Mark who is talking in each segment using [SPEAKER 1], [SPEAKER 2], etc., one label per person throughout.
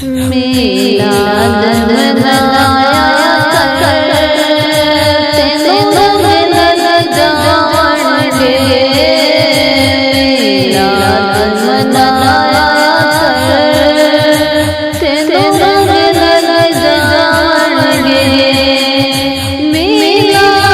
[SPEAKER 1] मिलाद मनाया कर तेनू मिलन जाणगे। मिलाद मनाया कर तेनू मिलन जाणगे। मिलाद मनाया कर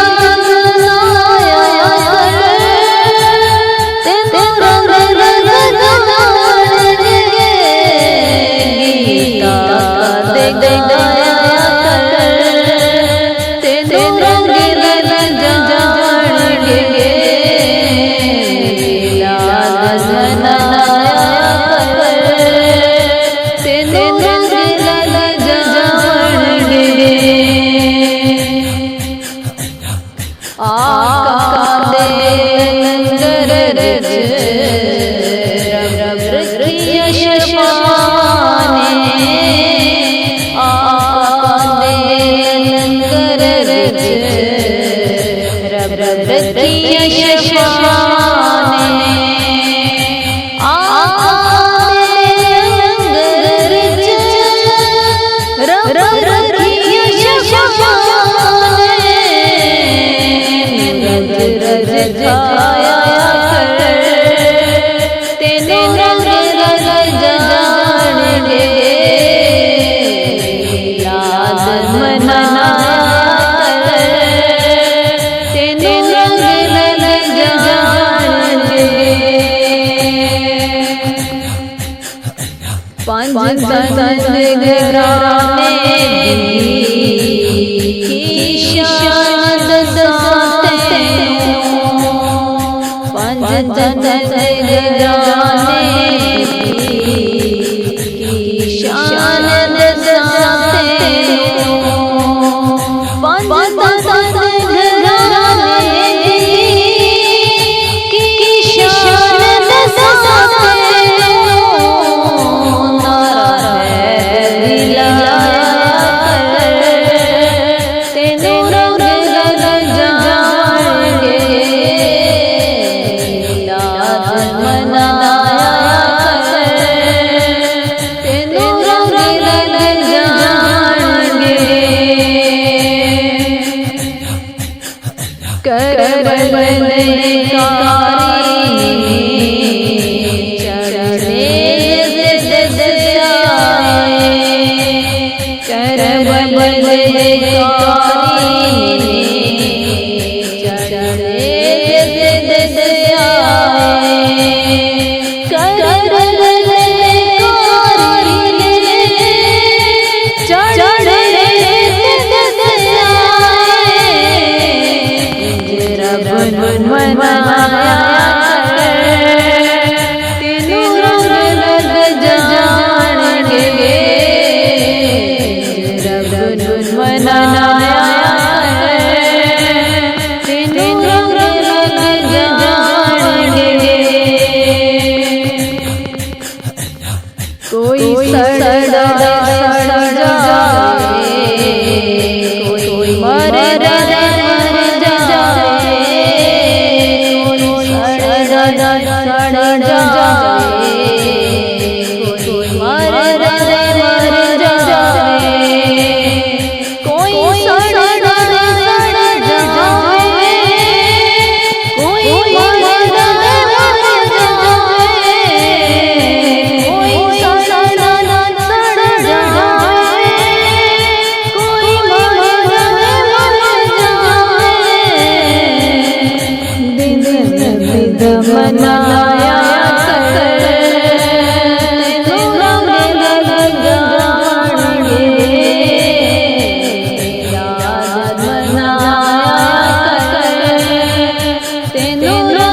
[SPEAKER 1] तेनू मिलन जाणगे।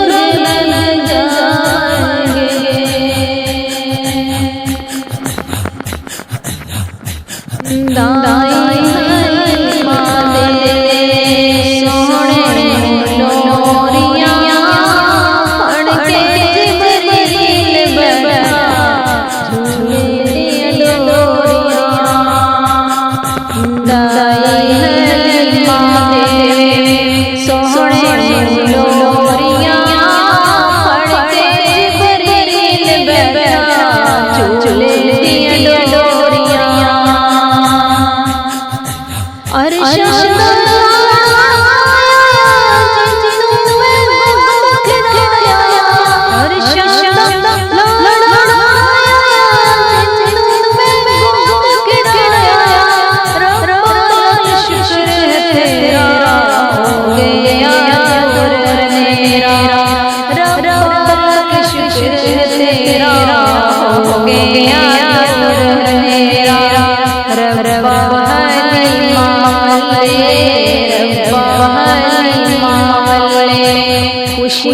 [SPEAKER 2] चुले दिया डोरिया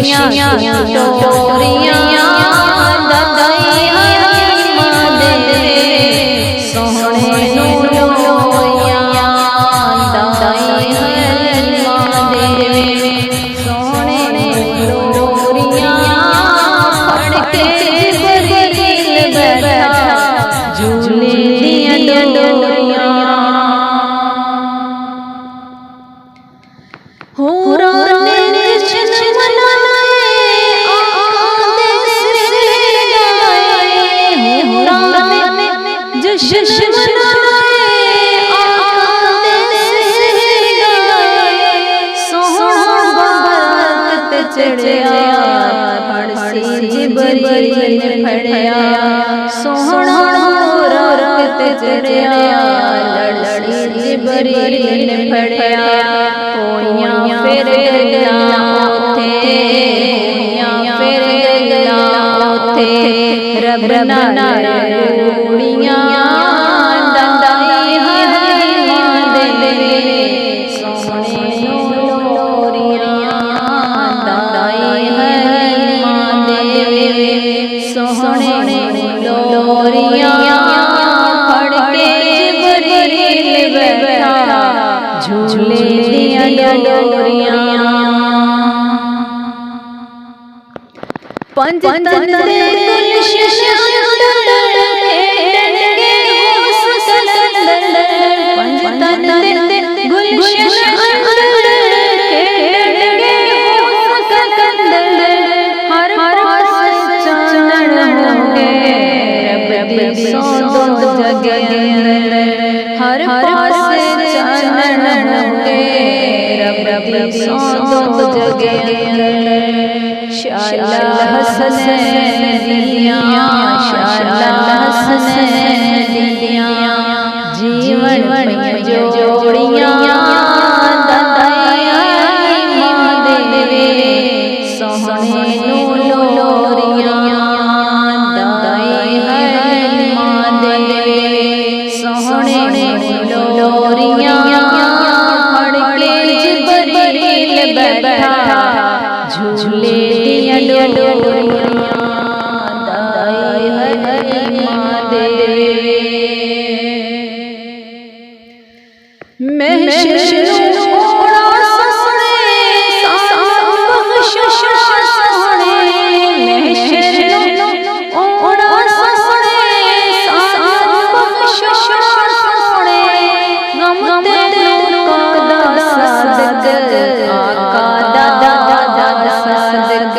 [SPEAKER 1] खुशियाँ टोरियाँ दाई माँ दे सोहणे लोरियाँ दाई माँ दे सोहणे लोरियाँ फड़के जिबरील बैठा झूले दिया डोरियाँ जिबरील फड़या सोहना रखत चढ़या लड़सी जिबरील फड़या कोइयां फिर गया ओथे फिर गया ओथे रब ना रूड़ियां दाई माँ दे सोहणे लोरियां दाई माँ दे सोहणे लोरियां फड़के जिबरील बैठा झूले दिया डोरियां पंज तन दे गुलशन खेड़नगे होश कलंदर पंज तन दे गुलशन खेड़नगे होश कलंदर हर पास चानन होंगे रब सो दो जगे हर पास चानन होंगे रब सो दो जगे शाला हसनैन दिया शाला हसनैन दिया जीवन में जोड़ियां दाई माँ दे सोहणे लोरियां दाई माँ दे सोहणे लोरियां फड़के जिबरील बैठा झूले दिया डोरियां दाई माँ दे महशर ओड़ा सोहणे साथ बख्शो सोहणे महशर ओड़ा सोहणे साथ बख्शो सोहणे गम तेरे का सादक आका दादा सादक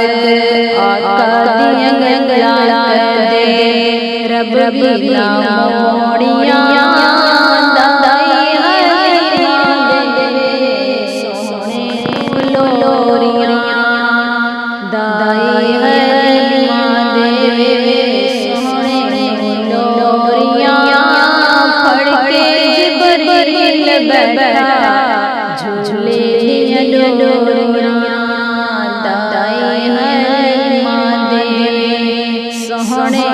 [SPEAKER 1] आका दिया गंगला दे रब बिना मोड़ियां दाई माँ दे सोहणे लोरियां दाई माँ दे सोहणे लोरियां फड़के जिबरील बैठा झूले दिया डोरियां दाई माँ दे सोहणे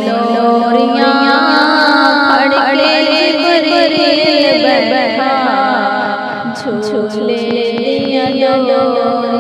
[SPEAKER 1] लोरियां फड़के जिबरील बैठा झूले दिया डोरियां।